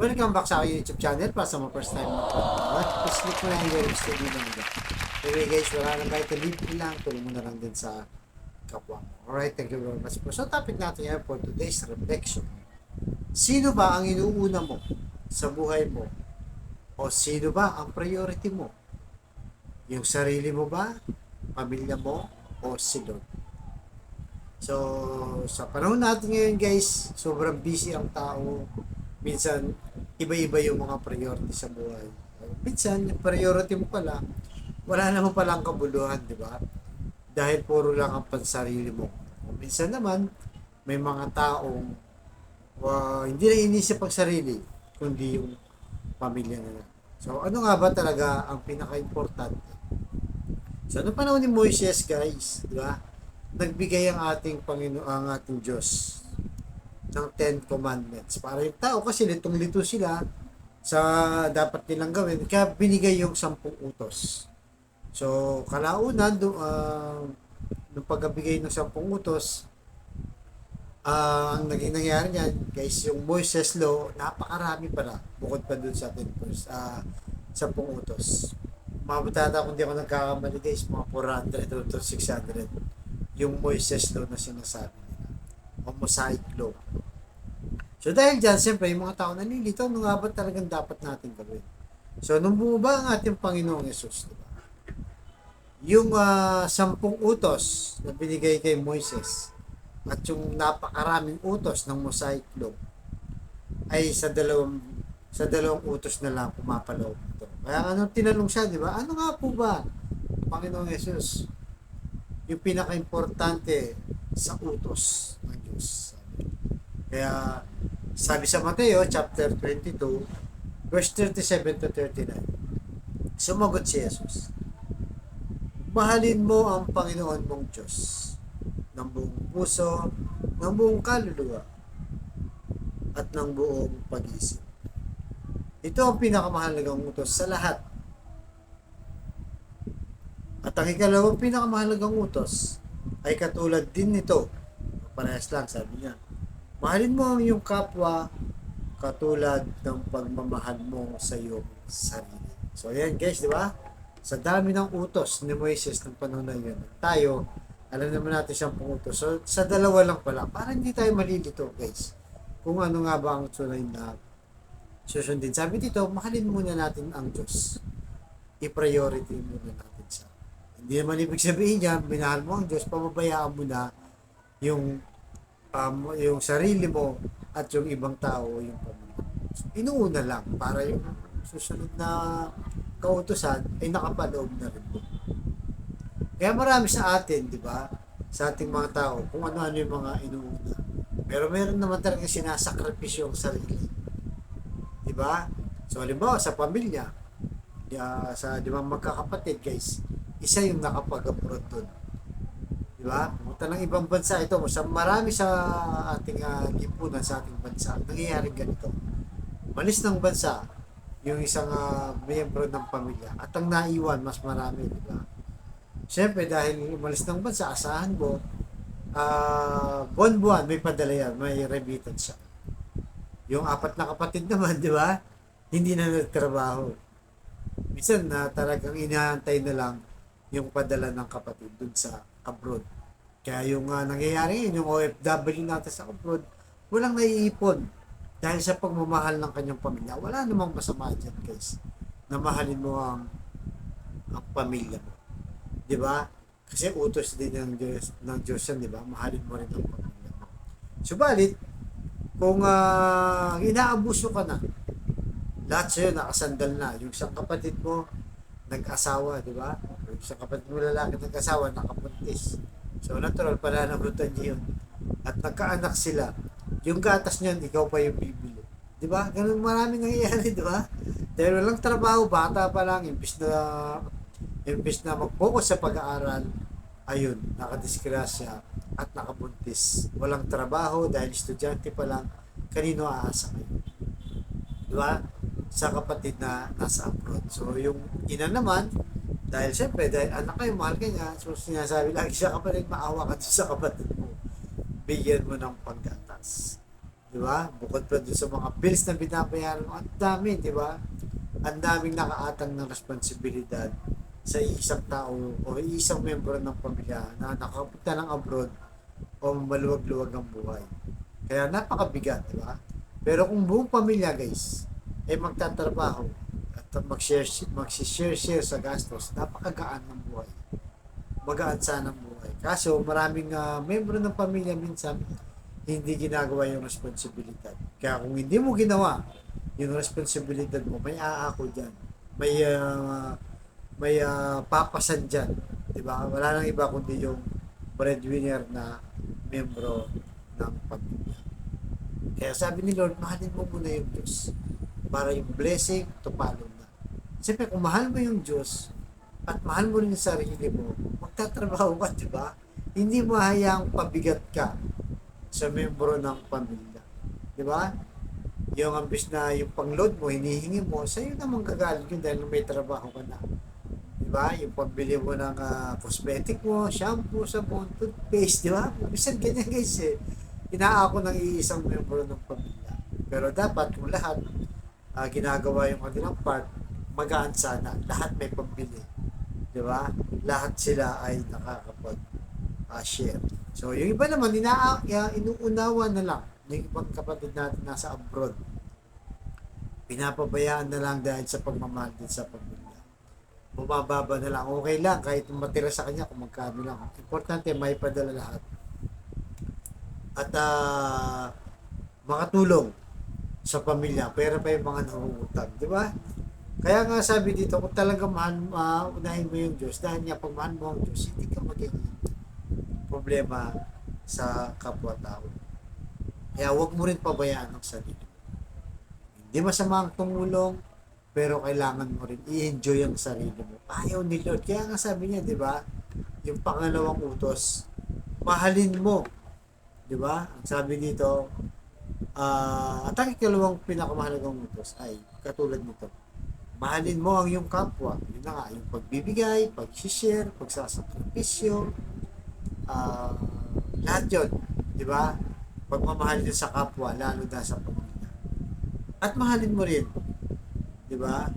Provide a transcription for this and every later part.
Welcome back sa aking YouTube channel para sa mga first time mo. Please click mo lang yung gusto dito nila. Anyway guys, wala nang kahit libre lang. Tulong mo na lang din sa kapwa mo. Alright, thank you very much po. So topic natin ngayon for today's reflection. Sino ba ang inuuna mo sa buhay mo? O sino ba ang priority mo? Yung sarili mo ba? Pamilya mo? O si Lord? So, sa panahon natin ngayon guys, sobrang busy ang tao. Minsan, iba-iba yung mga priority sa buhay. Minsan, yung priority mo pala, wala naman palang kabuluhan, di ba? Dahil puro lang ang pansarili mo. Minsan naman, may mga taong hindi na inisip ang sarili, kundi yung pamilya nila. So, ano nga ba talaga ang pinaka-importante? So, ano panahon ni Moises, guys, di ba? Nagbigay ang ating Panginoon, ang ating Diyos ng 10 Commandments. Para yung tao, kasi litong-lito sila sa dapat nilang gawin, kaya binigay yung 10 utos. So, kalaunan, nung pagbigay ng 10 utos, ang naging nangyari niyan, guys, yung Moses Law, napakarami pala, bukod pa dun sa 10 utos. Mabutata kung di ako nagkakamali, guys, mga 400 to 600 yung Moses Law na sinasabi nila. O Mosaic Law. So dahil dyan, siyempre, yung mga tao nalilito, ano nga ba talagang dapat natin gawin? So, nung bumaba ang ating Panginoong Yesus, diba? Yung 10 utos na binigay kay Moises at yung napakaraming utos ng Mosaic Law ay sa dalawang utos na lang pumapaloob ito. Kaya tinanong siya, di ba? Ano nga po ba, Panginoong Yesus, yung pinaka-importante sa utos ng Diyos? Kaya, sabi sa Mateo, chapter 22, verse 37 to 39, sumagot si Jesus, mahalin mo ang Panginoon mong Diyos ng buong puso, ng buong kaluluwa, at ng buong pag-isip. Ito ang pinakamahalagang utos sa lahat. At ang ikalawang pinakamahalagang utos ay katulad din nito. Parehas lang, sabi niya. Mahalin mo ang iyong kapwa katulad ng pagmamahal mo sa iyong sarili. So, ayan guys, di ba? Sa dami ng utos ni Moises ng panahon na yun, tayo, alam naman natin siyang utos. So, sa dalawa lang pala, para hindi tayo malilito, guys. Kung ano nga ba ang tunay na susundin. Sabi dito, mahalin muna natin ang Diyos. I-priority muna natin siya. Hindi naman ibig sabihin niya, minahal mo ang Diyos, pababayaan mo na yung sarili mo at yung ibang tao, yung pamilya. So, inuuna lang para yung susunod na kautusan ay nakapaloob na rin po. Kaya marami sa atin, di ba? Sa ating mga tao, kung ano-ano yung mga inuuna. Pero meron naman talagang sinasakripisyo ang sarili. Di ba? So, halimbawa, sa pamilya, sa limang magkakapatid, guys, isa yung nakapag-abroad doon. Diba? Pumunta ng ibang bansa ito. Marami sa ating lipunan sa ating bansa. Nangyayari ganito. Malis ng bansa yung isang miyembro ng pamilya at ang naiwan mas marami, diba? Siyempre dahil umalis ng bansa, asahan mo buwan-buwan may padala yan, may remittance siya. Yung 4 na kapatid naman, diba? Hindi na nagtrabaho. Minsan na talagang inaantay na lang yung padala ng kapatid dun sa abroad. Kaya yung nangyayari yung OFW natin sa abroad, walang naiipon dahil sa pagmamahal ng kanyang pamilya. Wala namang masama dyan, guys, na mahalin mo ang pamilya mo. Di ba? Kasi utos din ng Diyos yan, di ba? Mahalin mo rin ang pamilya mo. Subalit, kung inaabuso ka na, lahat sa'yo nakasandal na. Yung isang kapatid mo, nag-asawa, di ba? Yung isang kapatid mo lalaki nag-asawa, nakapuntis. So, natural, pananagutan niyo yun. At nagkaanak sila. Yung gatas niyan, ikaw pa yung bibili. Di ba? Ganun maraming nangyayari, di ba? Dahil walang trabaho, bata pa lang, imbis na mag-focus sa pag-aaral, ayun, nakadisgrasya at nakabuntis. Walang trabaho dahil estudyante pa lang, kanino aasa kayo? Di ba? Sa kapatid na nasa abroad. So, yung ina naman, dahil siyempre, dahil anak kayo, mahal ka niya, so sinasabi lagi sa kapatid, maawa ka sa kapatid mo. Bigyan mo ng paggatas. Di ba? Bukod pa dun sa mga bills na binabayaran mo, ang dami, di ba? Ang daming nakaatang ng responsibilidad sa isang tao o isang membro ng pamilya na nakapunta ng abroad o maluwag-luwag ang buhay. Kaya napakabigat, di ba? Pero kung buong pamilya, guys, ay magtatrabaho at magsishare-share sa gastos, napakagaan ng buhay. Magaan sana ang buhay. Kaso maraming membro ng pamilya minsan hindi ginagawa yung responsibilidad. Kaya kung hindi mo ginawa yung responsibilidad mo, may aako dyan. May papasan dyan. Diba? Wala nang iba kundi yung breadwinner na membro ng pamilya. Kaya sabi ni Lord, mahalin mo muna yung Diyos para yung blessing to follow na. Siyempre, kung mahal mo yung Diyos at mahal mo rin yung sarili mo, magtatrabaho ka, di ba? Hindi mo hayaang pabigat ka sa membro ng pamilya. Di ba? Yung ambis na yung pang-load mo, hinihingi mo, sa'yo naman gagaling yun dahil may trabaho ka na. Di ba? Yung pambili mo ng cosmetic mo, shampoo, sabon, toothpaste, di ba? Bisan ganyan guys eh. Inaako ng iisang membro ng pamilya. Pero dapat kung lahat ginagawa yung kanilang part, magaan sana. Lahat may pambili. Di ba? Lahat sila ay nakakapag-share. So, yung iba naman, inuunawa na lang ng ibang kapatid natin nasa abroad. Pinapabayaan na lang dahil sa pagmamahal din sa pamilya. Bumababa na lang. Okay lang, kahit matira sa kanya kung magkano lang. Importante, may padala lahat. At makatulong sa pamilya. Pero pa yung mga nangungutang. Di ba? Kaya nga sabi dito, kung talagang unahin mo yung Diyos, dahil nga pag mahal mo ang Diyos, hindi ka magiging problema sa kapwa-tao. Kaya huwag mo rin pabayaan ang sarili. Hindi masama ang tumulong, pero kailangan mo rin i-enjoy ang sarili mo. Ayaw ni Lord. Kaya nga sabi niya, di ba? Yung pangalawang utos, mahalin mo. Di ba? Ang sabi dito, at ang ikalawang pinakamahalagang utos ay katulad nito. Mahalin mo ang iyong kapwa. Yun na nga, yung pagbibigay, pag-share, pagsasakripisyo, lahat yun. Di ba? Pagmamahal din sa kapwa, lalo na sa pamilya. At mahalin mo rin. Di ba?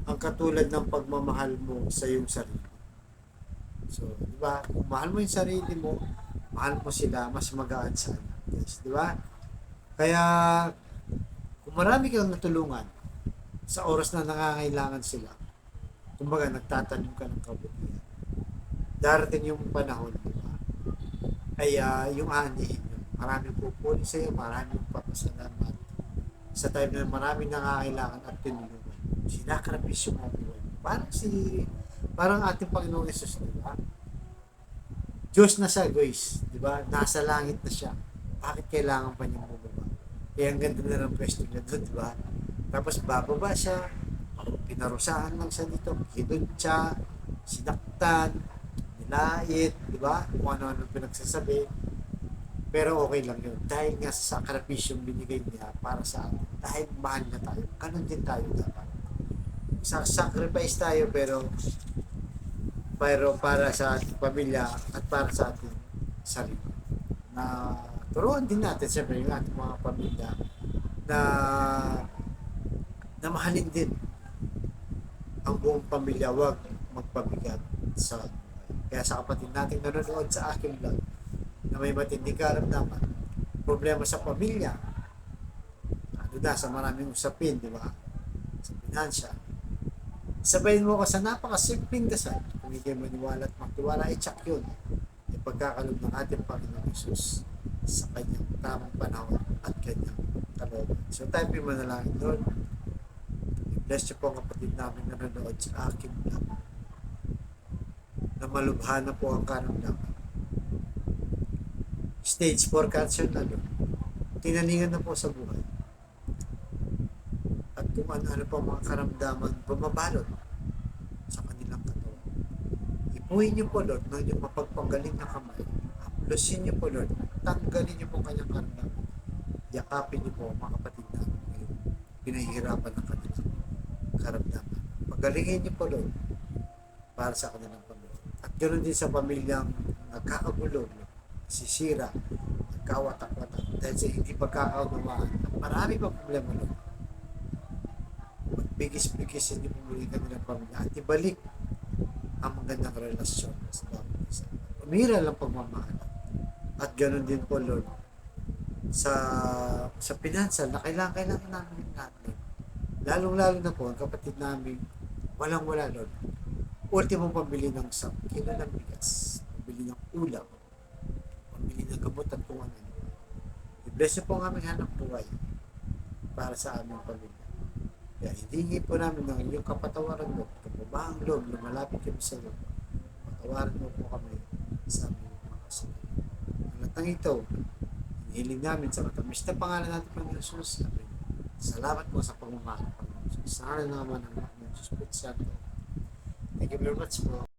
Ang katulad ng pagmamahal mo sa iyong sarili. So, di ba? Kung mahal mo yung sarili mo, mahal mo sila, mas magaan sana. Yes, di ba? Kaya, kung marami kang natulungan sa oras na nangangailangan sila, kumbaga nagtatanim ka ng kabutihan, darating yung panahon, di ba? Ay yung anihin yun. Maraming pupuli sa iyo, maraming papasalamat sa time na maraming nangangailangan at tinulungan. Sinakrapis yung mga buhay. Parang ating Panginoong Jesus, di ba? Diyos na siya, guys. Di ba? Nasa langit na siya. Bakit kailangan pa niyang bumaba? Eh, ang ganda na ng pwesto niya doon, di ba? Tapos bababa siya, pinarusahan lang siya dito, hidod siya, sinaktan, nilait, di ba? Kung ano-ano pinagsasabi. Pero okay lang yun. Dahil nga sa sakripisyong binigay niya para sa atin. Dahil mahal na tayo. Ganun din tayo dapat. Sacrifice tayo pero para sa ating pamilya at para sa ating sarili. Na turuan din natin siyempre yung ating mga pamilya na mahalin din ang buong pamilya, wag magpabigat sa buhay. Kaya sa kapatid natin nanonood sa aking vlog na may matinding karamdaman, problema sa pamilya, ano na, sa maraming usapin, di ba? Sa pinansya. Sabayin mo ko sa napakasimpleng dasal, kung hindi maniwala at magtiwala, i-check yun. Yung pagkakalog ng ating Panginoon Jesus sa kanyang tamang panahon at kanyang kalooban. So tayo mo na lang, Lord. I-bless niyo po ang kapatid namin na nanonood sa aking vlog na malubha na po ang karamdaman. Stage 4 cancer na, Lord. Tinaningan na po sa buhay. At kung ano pa mga karamdaman bumabalot sa kanilang katawan. Ipuhin niyo po, Lord, ng inyong mapagpagaling na kamay. Haplusin niyo po, Lord. Tanggalin niyo po kanyang karamdaman. Yakapin niyo po mga kapatid namin ngayon. Pinahihirapan ng kanilang karamdaman. Pagalingin niyo po, Lord, para sa kanilang pamilya. At ganoon din sa pamilyang nagkakagulo, sisira, nagkawatak-watak dahil sa hindi pagkakaunawaan. Marami pa problema nun. Magbigis-bigis hindi pumuli ka nilang pamilya at ibalik ang magandang relasyon sa bawat isa. Umira lang pagmamahal. At ganoon din po, Lord, sa pinansyal na kailangan namin natin. Lalong-lalo na po, ang kapatid namin, walang-wala, Lord. Ultimo pambili ng 1 kilo ng bigas, pambili ng ulam, pambili ng gamot at kung ano. I-bless niyo po ang aming hanap buhay para sa aming pamilya. Kaya hihingi po namin ng inyong kapatawaran, Lord. Kapabahang Lord, lumalapit kami sa Lord. Patawaran mo po kami sa aming mga kasalanan. Ang latang ito, hinihiling namin sa matamis na pangalan natin, Panginoon Jesus. Amen. Salamat po sa pagmamahal, Panginoon Jesus. Sa ngalan naman ng Panginoon Jesus Santo. Thank you very much po.